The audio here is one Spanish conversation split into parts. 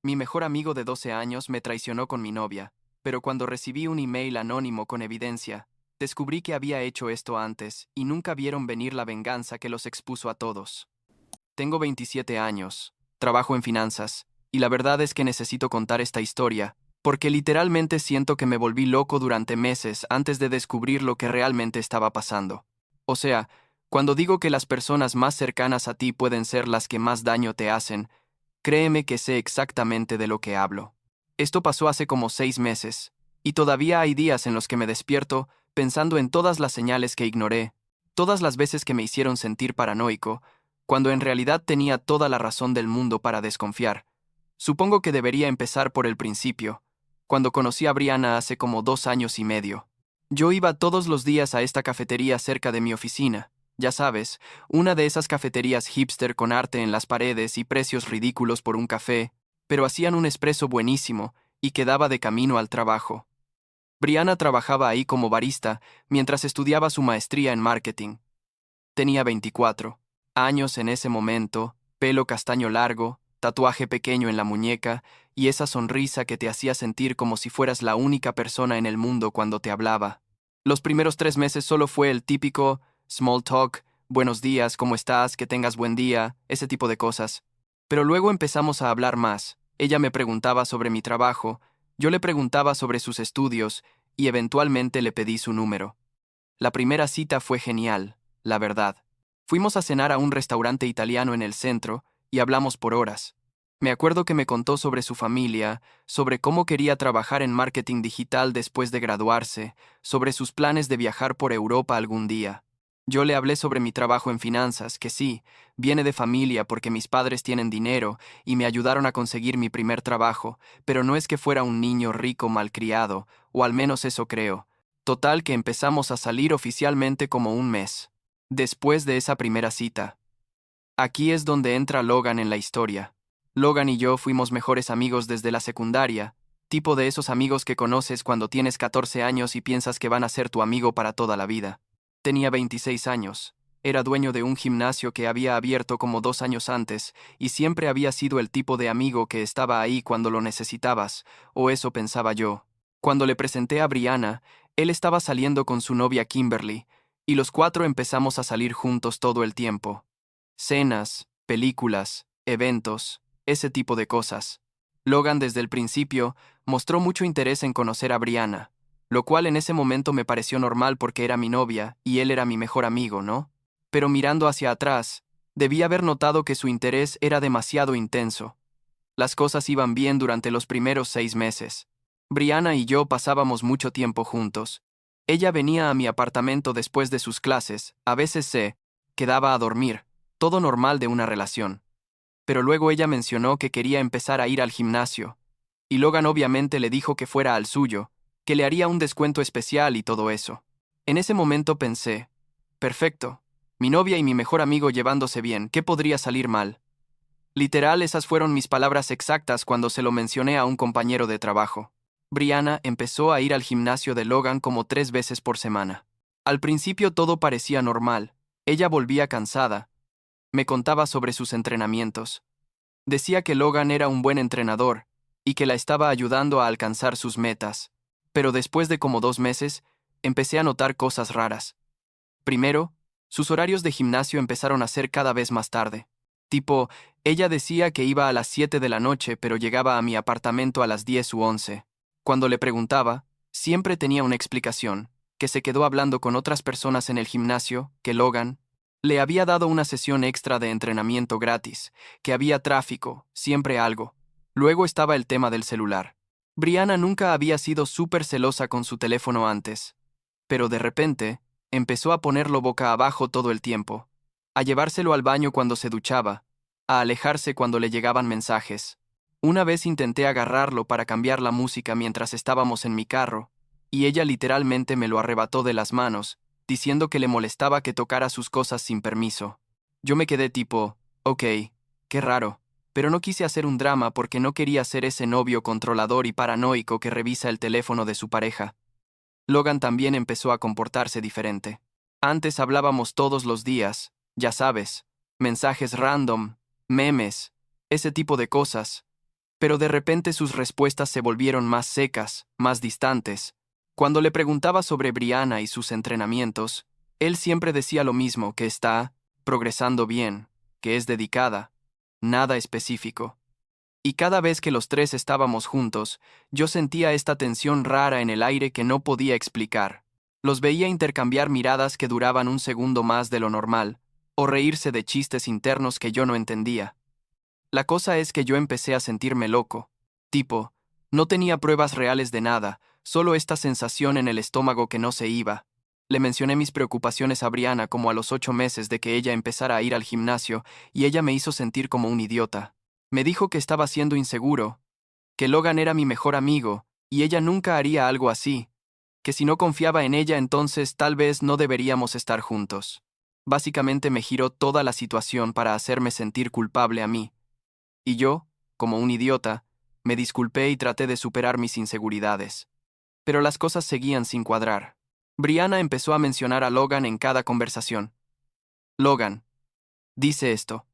Mi mejor amigo de 12 años me traicionó con mi novia, pero cuando recibí un email anónimo con evidencia, descubrí que había hecho esto antes y nunca vieron venir la venganza que los expuso a todos. Tengo 27 años, trabajo en finanzas, y la verdad es que necesito contar esta historia, porque literalmente siento que me volví loco durante meses antes de descubrir lo que realmente estaba pasando. O sea, cuando digo que las personas más cercanas a ti pueden ser las que más daño te hacen, créeme que sé exactamente de lo que hablo. Esto pasó hace como 6 meses, y todavía hay días en los que me despierto pensando en todas las señales que ignoré, todas las veces que me hicieron sentir paranoico, cuando en realidad tenía toda la razón del mundo para desconfiar. Supongo que debería empezar por el principio, cuando conocí a Brianna hace como 2 años y medio. Yo iba todos los días a esta cafetería cerca de mi oficina, ya sabes, una de esas cafeterías hipster con arte en las paredes y precios ridículos por un café, pero hacían un espresso buenísimo y quedaba de camino al trabajo. Brianna trabajaba ahí como barista mientras estudiaba su maestría en marketing. Tenía 24 años en ese momento, pelo castaño largo, tatuaje pequeño en la muñeca y esa sonrisa que te hacía sentir como si fueras la única persona en el mundo cuando te hablaba. Los primeros 3 meses solo fue el típico small talk, buenos días, ¿cómo estás? Que tengas buen día, ese tipo de cosas. Pero luego empezamos a hablar más. Ella me preguntaba sobre mi trabajo, yo le preguntaba sobre sus estudios y eventualmente le pedí su número. La primera cita fue genial, la verdad. Fuimos a cenar a un restaurante italiano en el centro y hablamos por horas. Me acuerdo que me contó sobre su familia, sobre cómo quería trabajar en marketing digital después de graduarse, sobre sus planes de viajar por Europa algún día. Yo le hablé sobre mi trabajo en finanzas, que sí, viene de familia porque mis padres tienen dinero y me ayudaron a conseguir mi primer trabajo, pero no es que fuera un niño rico malcriado, o al menos eso creo. Total que empezamos a salir oficialmente como un mes. Después de esa primera cita. Aquí es donde entra Logan en la historia. Logan y yo fuimos mejores amigos desde la secundaria, tipo de esos amigos que conoces cuando tienes 14 años y piensas que van a ser tu amigo para toda la vida. Tenía 26 años, era dueño de un gimnasio que había abierto como 2 años antes y siempre había sido el tipo de amigo que estaba ahí cuando lo necesitabas, o eso pensaba yo. Cuando le presenté a Brianna, él estaba saliendo con su novia Kimberly, y los cuatro empezamos a salir juntos todo el tiempo. Cenas, películas, eventos, ese tipo de cosas. Logan desde el principio mostró mucho interés en conocer a Brianna, lo cual en ese momento me pareció normal porque era mi novia y él era mi mejor amigo, ¿no? Pero mirando hacia atrás, debí haber notado que su interés era demasiado intenso. Las cosas iban bien durante los primeros 6 meses. Brianna y yo pasábamos mucho tiempo juntos. Ella venía a mi apartamento después de sus clases, a veces se quedaba a dormir, todo normal de una relación. Pero luego ella mencionó que quería empezar a ir al gimnasio, y Logan obviamente le dijo que fuera al suyo, que le haría un descuento especial y todo eso. En ese momento pensé, perfecto, mi novia y mi mejor amigo llevándose bien, ¿qué podría salir mal? Literal, esas fueron mis palabras exactas cuando se lo mencioné a un compañero de trabajo. Brianna empezó a ir al gimnasio de Logan como 3 veces por semana. Al principio todo parecía normal. Ella volvía cansada. Me contaba sobre sus entrenamientos. Decía que Logan era un buen entrenador y que la estaba ayudando a alcanzar sus metas. Pero después de como 2 meses, empecé a notar cosas raras. Primero, sus horarios de gimnasio empezaron a ser cada vez más tarde. Tipo, ella decía que iba a las 7 de la noche, pero llegaba a mi apartamento a las 10 u 11. Cuando le preguntaba, siempre tenía una explicación, que se quedó hablando con otras personas en el gimnasio, que Logan le había dado una sesión extra de entrenamiento gratis, que había tráfico, siempre algo. Luego estaba el tema del celular. Brianna nunca había sido súper celosa con su teléfono antes, pero de repente, empezó a ponerlo boca abajo todo el tiempo, a llevárselo al baño cuando se duchaba, a alejarse cuando le llegaban mensajes. Una vez intenté agarrarlo para cambiar la música mientras estábamos en mi carro, y ella literalmente me lo arrebató de las manos, diciendo que le molestaba que tocara sus cosas sin permiso. Yo me quedé tipo, ok, qué raro, pero no quise hacer un drama porque no quería ser ese novio controlador y paranoico que revisa el teléfono de su pareja. Logan también empezó a comportarse diferente. Antes hablábamos todos los días, ya sabes, mensajes random, memes, ese tipo de cosas. Pero de repente sus respuestas se volvieron más secas, más distantes. Cuando le preguntaba sobre Brianna y sus entrenamientos, él siempre decía lo mismo, que está progresando bien, que es dedicada, nada específico. Y cada vez que los tres estábamos juntos, yo sentía esta tensión rara en el aire que no podía explicar. Los veía intercambiar miradas que duraban un segundo más de lo normal, o reírse de chistes internos que yo no entendía. La cosa es que yo empecé a sentirme loco. Tipo, no tenía pruebas reales de nada, solo esta sensación en el estómago que no se iba. Le mencioné mis preocupaciones a Brianna como a los 8 meses de que ella empezara a ir al gimnasio, y ella me hizo sentir como un idiota. Me dijo que estaba siendo inseguro, que Logan era mi mejor amigo, y ella nunca haría algo así, que si no confiaba en ella entonces tal vez no deberíamos estar juntos. Básicamente me giró toda la situación para hacerme sentir culpable a mí. Y yo, como un idiota, me disculpé y traté de superar mis inseguridades. Pero las cosas seguían sin cuadrar. Brianna empezó a mencionar a Logan en cada conversación. Logan, dice esto.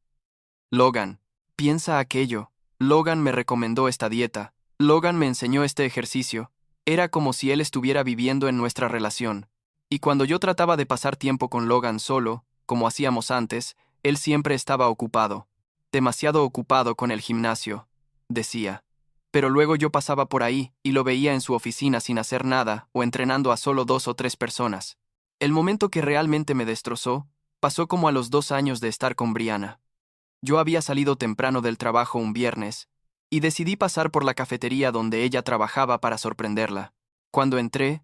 Logan, piensa aquello. Logan me recomendó esta dieta. Logan me enseñó este ejercicio. Era como si él estuviera viviendo en nuestra relación. Y cuando yo trataba de pasar tiempo con Logan solo, como hacíamos antes, él siempre estaba ocupado. Demasiado ocupado con el gimnasio, decía. Pero luego yo pasaba por ahí y lo veía en su oficina sin hacer nada o entrenando a solo 2 o 3 personas. El momento que realmente me destrozó pasó como a los 2 años de estar con Brianna. Yo había salido temprano del trabajo un viernes y decidí pasar por la cafetería donde ella trabajaba para sorprenderla. Cuando entré,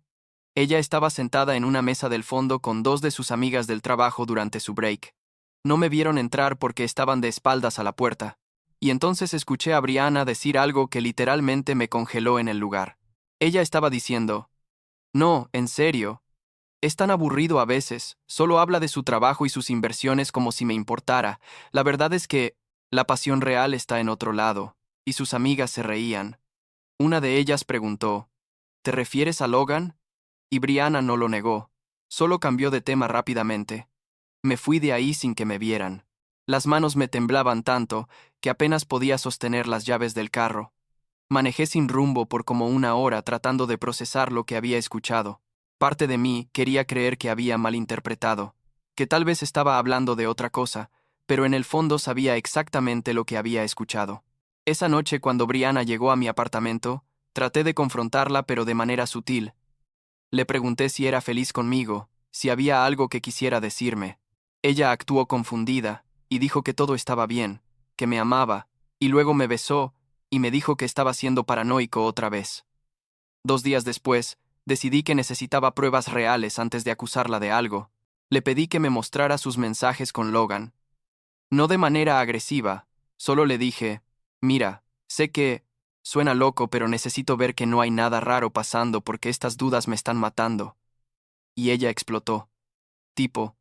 ella estaba sentada en una mesa del fondo con 2 de sus amigas del trabajo durante su break. No me vieron entrar porque estaban de espaldas a la puerta, y entonces escuché a Brianna decir algo que literalmente me congeló en el lugar. Ella estaba diciendo, no, en serio, es tan aburrido a veces, solo habla de su trabajo y sus inversiones como si me importara. La verdad es que la pasión real está en otro lado, y sus amigas se reían. Una de ellas preguntó, ¿te refieres a Logan? Y Brianna no lo negó, solo cambió de tema rápidamente. Me fui de ahí sin que me vieran. Las manos me temblaban tanto que apenas podía sostener las llaves del carro. Manejé sin rumbo por como 1 hora tratando de procesar lo que había escuchado. Parte de mí quería creer que había malinterpretado, que tal vez estaba hablando de otra cosa, pero en el fondo sabía exactamente lo que había escuchado. Esa noche, cuando Brianna llegó a mi apartamento, traté de confrontarla pero de manera sutil. Le pregunté si era feliz conmigo, si había algo que quisiera decirme. Ella actuó confundida y dijo que todo estaba bien, que me amaba, y luego me besó y me dijo que estaba siendo paranoico otra vez. 2 días después, decidí que necesitaba pruebas reales antes de acusarla de algo. Le pedí que me mostrara sus mensajes con Logan. No de manera agresiva, solo le dije, mira, sé que suena loco, pero necesito ver que no hay nada raro pasando porque estas dudas me están matando. Y ella explotó. Tipo,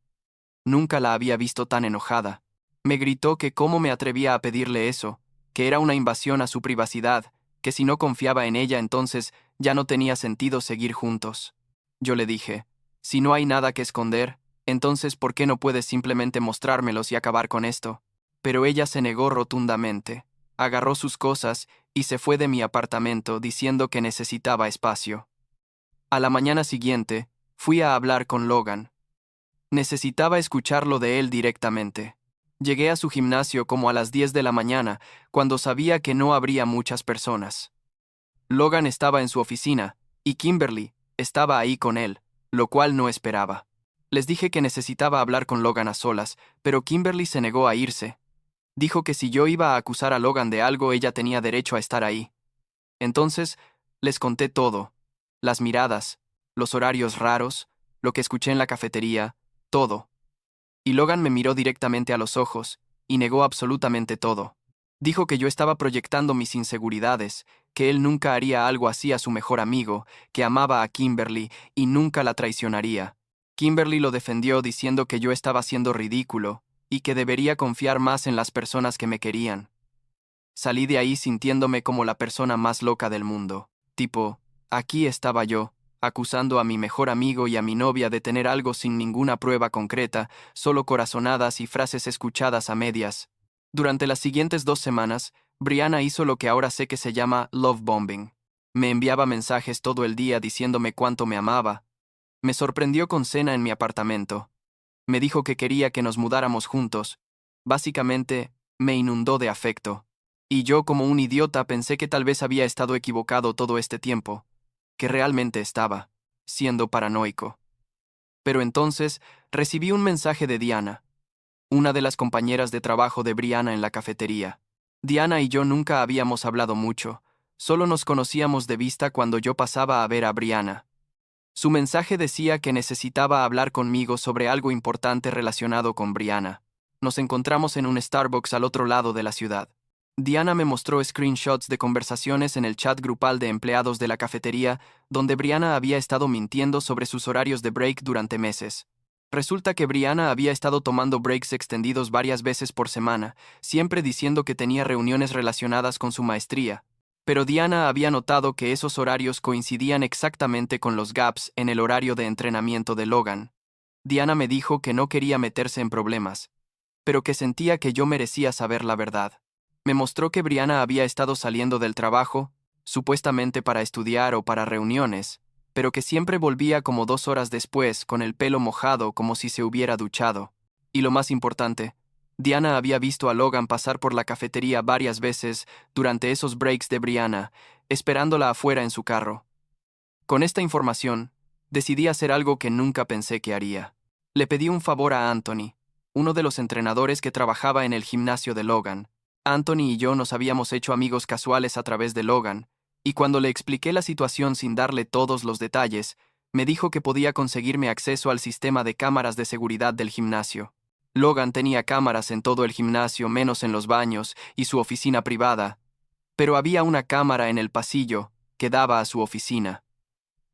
nunca la había visto tan enojada. Me gritó que cómo me atrevía a pedirle eso, que era una invasión a su privacidad, que si no confiaba en ella entonces ya no tenía sentido seguir juntos. Yo le dije, si no hay nada que esconder, entonces ¿por qué no puedes simplemente mostrármelos y acabar con esto? Pero ella se negó rotundamente, agarró sus cosas y se fue de mi apartamento diciendo que necesitaba espacio. A la mañana siguiente, fui a hablar con Logan. Necesitaba escucharlo de él directamente. Llegué a su gimnasio como a las 10 de la mañana, cuando sabía que no habría muchas personas. Logan estaba en su oficina, y Kimberly estaba ahí con él, lo cual no esperaba. Les dije que necesitaba hablar con Logan a solas, pero Kimberly se negó a irse. Dijo que si yo iba a acusar a Logan de algo, ella tenía derecho a estar ahí. Entonces, les conté todo. Las miradas, los horarios raros, lo que escuché en la cafetería, todo. Y Logan me miró directamente a los ojos, y negó absolutamente todo. Dijo que yo estaba proyectando mis inseguridades, que él nunca haría algo así a su mejor amigo, que amaba a Kimberly y nunca la traicionaría. Kimberly lo defendió diciendo que yo estaba siendo ridículo, y que debería confiar más en las personas que me querían. Salí de ahí sintiéndome como la persona más loca del mundo. Tipo, aquí estaba yo, acusando a mi mejor amigo y a mi novia de tener algo sin ninguna prueba concreta, solo corazonadas y frases escuchadas a medias. Durante las siguientes 2 semanas, Brianna hizo lo que ahora sé que se llama love bombing. Me enviaba mensajes todo el día diciéndome cuánto me amaba. Me sorprendió con cena en mi apartamento. Me dijo que quería que nos mudáramos juntos. Básicamente, me inundó de afecto. Y yo, como un idiota, pensé que tal vez había estado equivocado todo este tiempo, que realmente estaba siendo paranoico. Pero entonces recibí un mensaje de Diana, una de las compañeras de trabajo de Brianna en la cafetería. Diana y yo nunca habíamos hablado mucho, solo nos conocíamos de vista cuando yo pasaba a ver a Brianna. Su mensaje decía que necesitaba hablar conmigo sobre algo importante relacionado con Brianna. Nos encontramos en un Starbucks al otro lado de la ciudad. Diana me mostró screenshots de conversaciones en el chat grupal de empleados de la cafetería donde Brianna había estado mintiendo sobre sus horarios de break durante meses. Resulta que Brianna había estado tomando breaks extendidos varias veces por semana, siempre diciendo que tenía reuniones relacionadas con su maestría. Pero Diana había notado que esos horarios coincidían exactamente con los gaps en el horario de entrenamiento de Logan. Diana me dijo que no quería meterse en problemas, pero que sentía que yo merecía saber la verdad. Me mostró que Brianna había estado saliendo del trabajo, supuestamente para estudiar o para reuniones, pero que siempre volvía como 2 horas después con el pelo mojado como si se hubiera duchado. Y lo más importante, Diana había visto a Logan pasar por la cafetería varias veces durante esos breaks de Brianna, esperándola afuera en su carro. Con esta información, decidí hacer algo que nunca pensé que haría. Le pedí un favor a Anthony, uno de los entrenadores que trabajaba en el gimnasio de Logan. Anthony y yo nos habíamos hecho amigos casuales a través de Logan, y cuando le expliqué la situación sin darle todos los detalles, me dijo que podía conseguirme acceso al sistema de cámaras de seguridad del gimnasio. Logan tenía cámaras en todo el gimnasio menos en los baños y su oficina privada, pero había una cámara en el pasillo que daba a su oficina.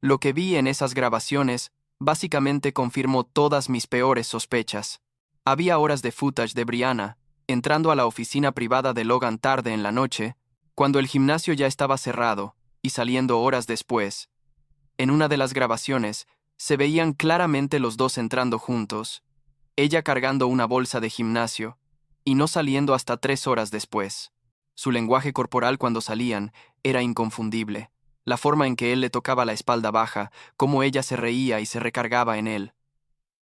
Lo que vi en esas grabaciones básicamente confirmó todas mis peores sospechas. Había horas de footage de Brianna entrando a la oficina privada de Logan tarde en la noche, cuando el gimnasio ya estaba cerrado, y saliendo horas después. En una de las grabaciones, se veían claramente los dos entrando juntos, ella cargando una bolsa de gimnasio, y no saliendo hasta 3 horas después. Su lenguaje corporal cuando salían era inconfundible. La forma en que él le tocaba la espalda baja, cómo ella se reía y se recargaba en él.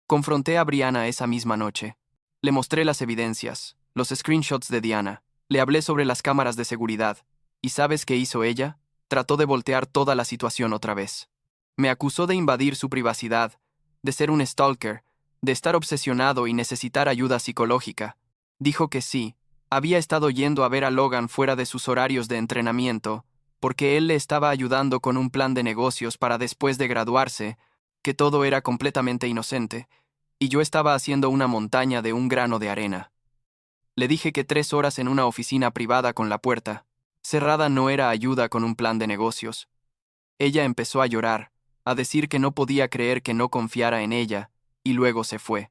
Confronté a Brianna esa misma noche. Le mostré las evidencias, los screenshots de Diana. Le hablé sobre las cámaras de seguridad. ¿Y sabes qué hizo ella? Trató de voltear toda la situación otra vez. Me acusó de invadir su privacidad, de ser un stalker, de estar obsesionado y necesitar ayuda psicológica. Dijo que sí, había estado yendo a ver a Logan fuera de sus horarios de entrenamiento, porque él le estaba ayudando con un plan de negocios para después de graduarse, que todo era completamente inocente, y yo estaba haciendo una montaña de un grano de arena. Le dije que 3 horas en una oficina privada con la puerta cerrada no era ayuda con un plan de negocios. Ella empezó a llorar, a decir que no podía creer que no confiara en ella, y luego se fue.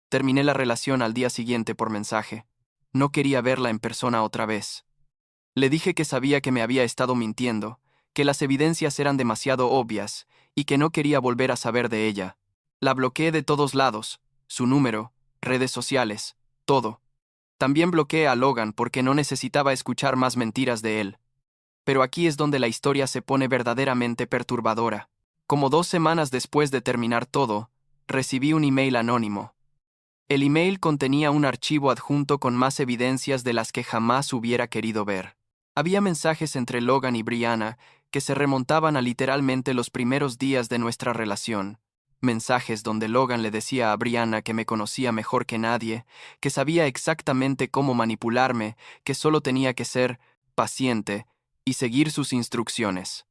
Terminé la relación al día siguiente por mensaje. No quería verla en persona otra vez. Le dije que sabía que me había estado mintiendo, que las evidencias eran demasiado obvias, y que no quería volver a saber de ella. La bloqueé de todos lados, su número, redes sociales, todo. También bloqueé a Logan porque no necesitaba escuchar más mentiras de él. Pero aquí es donde la historia se pone verdaderamente perturbadora. Como 2 semanas después de terminar todo, recibí un email anónimo. El email contenía un archivo adjunto con más evidencias de las que jamás hubiera querido ver. Había mensajes entre Logan y Brianna que se remontaban a literalmente los primeros días de nuestra relación. Mensajes donde Logan le decía a Brianna que me conocía mejor que nadie, que sabía exactamente cómo manipularme, que solo tenía que ser paciente y seguir sus instrucciones.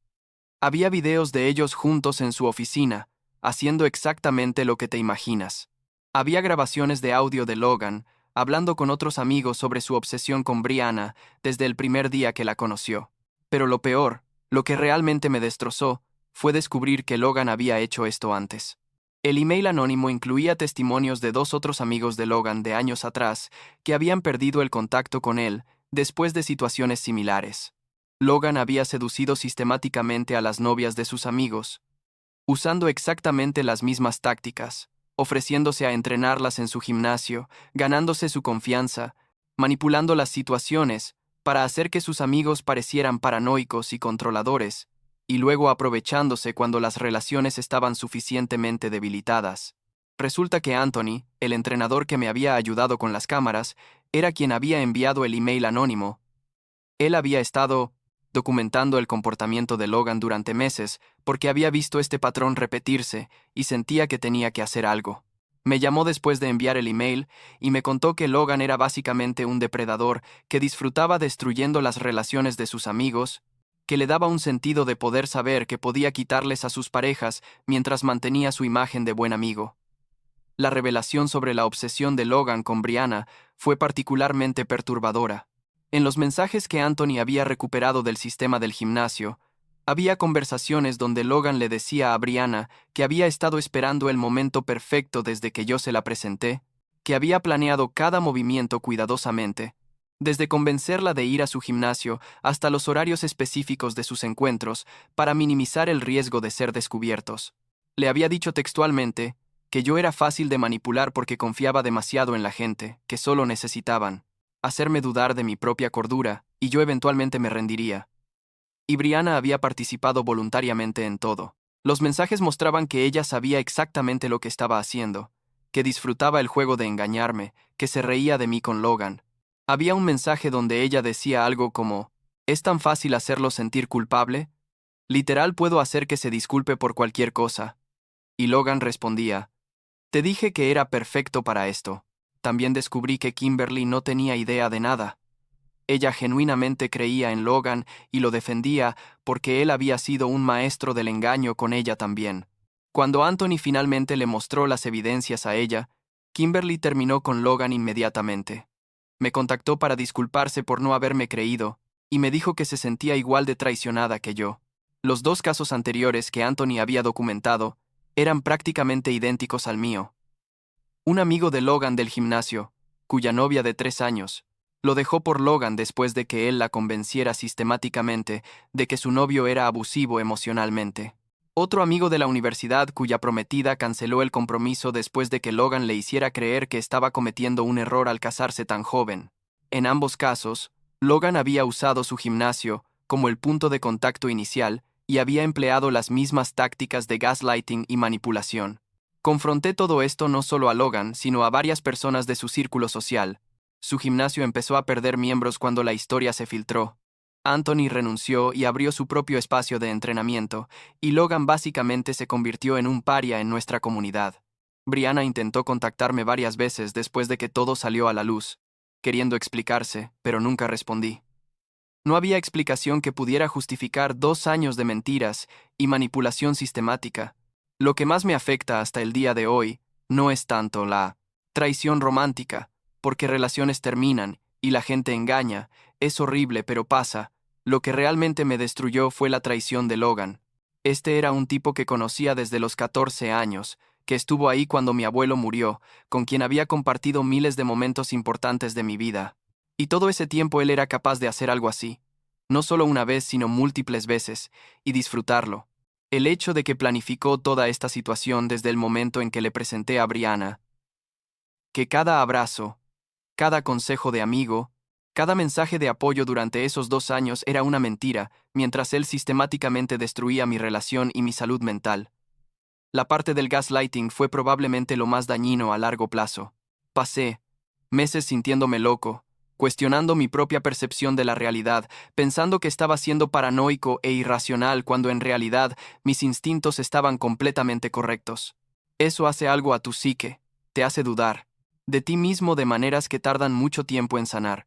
Había videos de ellos juntos en su oficina, haciendo exactamente lo que te imaginas. Había grabaciones de audio de Logan, hablando con otros amigos sobre su obsesión con Brianna desde el primer día que la conoció. Pero lo peor, lo que realmente me destrozó, fue descubrir que Logan había hecho esto antes. El email anónimo incluía testimonios de 2 otros amigos de Logan de años atrás que habían perdido el contacto con él después de situaciones similares. Logan había seducido sistemáticamente a las novias de sus amigos, usando exactamente las mismas tácticas, ofreciéndose a entrenarlas en su gimnasio, ganándose su confianza, manipulando las situaciones, para hacer que sus amigos parecieran paranoicos y controladores, y luego aprovechándose cuando las relaciones estaban suficientemente debilitadas. Resulta que Anthony, el entrenador que me había ayudado con las cámaras, era quien había enviado el email anónimo. Él había estado documentando el comportamiento de Logan durante meses porque había visto este patrón repetirse y sentía que tenía que hacer algo. Me llamó después de enviar el email y me contó que Logan era básicamente un depredador que disfrutaba destruyendo las relaciones de sus amigos, que le daba un sentido de poder saber que podía quitarles a sus parejas mientras mantenía su imagen de buen amigo. La revelación sobre la obsesión de Logan con Brianna fue particularmente perturbadora. En los mensajes que Anthony había recuperado del sistema del gimnasio, había conversaciones donde Logan le decía a Brianna que había estado esperando el momento perfecto desde que yo se la presenté, que había planeado cada movimiento cuidadosamente, desde convencerla de ir a su gimnasio hasta los horarios específicos de sus encuentros para minimizar el riesgo de ser descubiertos. Le había dicho textualmente que yo era fácil de manipular porque confiaba demasiado en la gente, que solo necesitaban hacerme dudar de mi propia cordura, y yo eventualmente me rendiría. Y Brianna había participado voluntariamente en todo. Los mensajes mostraban que ella sabía exactamente lo que estaba haciendo, que disfrutaba el juego de engañarme, que se reía de mí con Logan. Había un mensaje donde ella decía algo como, ¿es tan fácil hacerlo sentir culpable? Literal puedo hacer que se disculpe por cualquier cosa. Y Logan respondía, te dije que era perfecto para esto. También descubrí que Kimberly no tenía idea de nada. Ella genuinamente creía en Logan y lo defendía porque él había sido un maestro del engaño con ella también. Cuando Anthony finalmente le mostró las evidencias a ella, Kimberly terminó con Logan inmediatamente. Me contactó para disculparse por no haberme creído, y me dijo que se sentía igual de traicionada que yo. Los dos casos anteriores que Anthony había documentado eran prácticamente idénticos al mío. Un amigo de Logan del gimnasio, cuya novia de 3 años, lo dejó por Logan después de que él la convenciera sistemáticamente de que su novio era abusivo emocionalmente. Otro amigo de la universidad cuya prometida canceló el compromiso después de que Logan le hiciera creer que estaba cometiendo un error al casarse tan joven. En ambos casos, Logan había usado su gimnasio como el punto de contacto inicial y había empleado las mismas tácticas de gaslighting y manipulación. Confronté todo esto no solo a Logan, sino a varias personas de su círculo social. Su gimnasio empezó a perder miembros cuando la historia se filtró. Anthony renunció y abrió su propio espacio de entrenamiento, y Logan básicamente se convirtió en un paria en nuestra comunidad. Brianna intentó contactarme varias veces después de que todo salió a la luz, queriendo explicarse, pero nunca respondí. No había explicación que pudiera justificar 2 años de mentiras y manipulación sistemática. Lo que más me afecta hasta el día de hoy no es tanto la traición romántica, porque relaciones terminan y la gente engaña, es horrible pero pasa. Lo que realmente me destruyó fue la traición de Logan. Este era un tipo que conocía desde los 14 años, que estuvo ahí cuando mi abuelo murió, con quien había compartido miles de momentos importantes de mi vida. Y todo ese tiempo él era capaz de hacer algo así, no solo una vez, sino múltiples veces, y disfrutarlo. El hecho de que planificó toda esta situación desde el momento en que le presenté a Brianna, que cada abrazo, cada consejo de amigo, cada mensaje de apoyo durante esos 2 años era una mentira, mientras él sistemáticamente destruía mi relación y mi salud mental. La parte del gaslighting fue probablemente lo más dañino a largo plazo. Pasé meses sintiéndome loco, cuestionando mi propia percepción de la realidad, pensando que estaba siendo paranoico e irracional cuando en realidad mis instintos estaban completamente correctos. Eso hace algo a tu psique, te hace dudar de ti mismo de maneras que tardan mucho tiempo en sanar.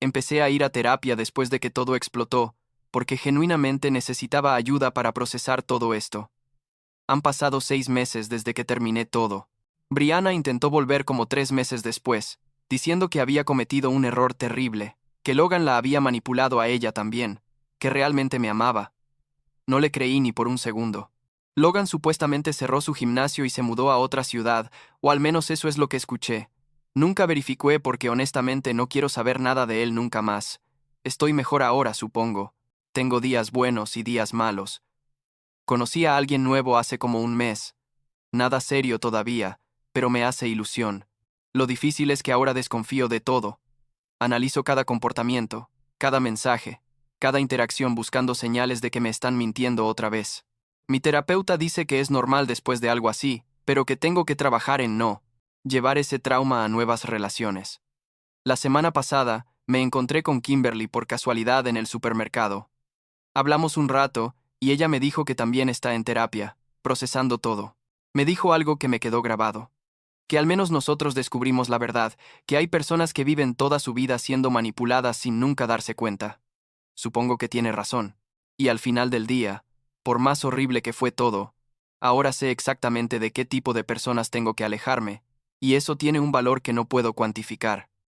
Empecé a ir a terapia después de que todo explotó, porque genuinamente necesitaba ayuda para procesar todo esto. Han pasado 6 meses desde que terminé todo. Brianna intentó volver como 3 meses después, diciendo que había cometido un error terrible, que Logan la había manipulado a ella también, que realmente me amaba. No le creí ni por un segundo. Logan supuestamente cerró su gimnasio y se mudó a otra ciudad, o al menos eso es lo que escuché. Nunca verifiqué porque honestamente no quiero saber nada de él nunca más. Estoy mejor ahora, supongo. Tengo días buenos y días malos. Conocí a alguien nuevo hace como un mes. Nada serio todavía, pero me hace ilusión. Lo difícil es que ahora desconfío de todo. Analizo cada comportamiento. cada mensaje, cada interacción buscando señales de que me están mintiendo otra vez. Mi terapeuta dice que es normal después de algo así, pero que tengo que trabajar en no llevar ese trauma a nuevas relaciones. La semana pasada, me encontré con Kimberly por casualidad en el supermercado. Hablamos un rato, y ella me dijo que también está en terapia, procesando todo. Me dijo algo que me quedó grabado. Que al menos nosotros descubrimos la verdad, que hay personas que viven toda su vida siendo manipuladas sin nunca darse cuenta. Supongo que tiene razón. Y al final del día, por más horrible que fue todo, ahora sé exactamente de qué tipo de personas tengo que alejarme, y eso tiene un valor que no puedo cuantificar.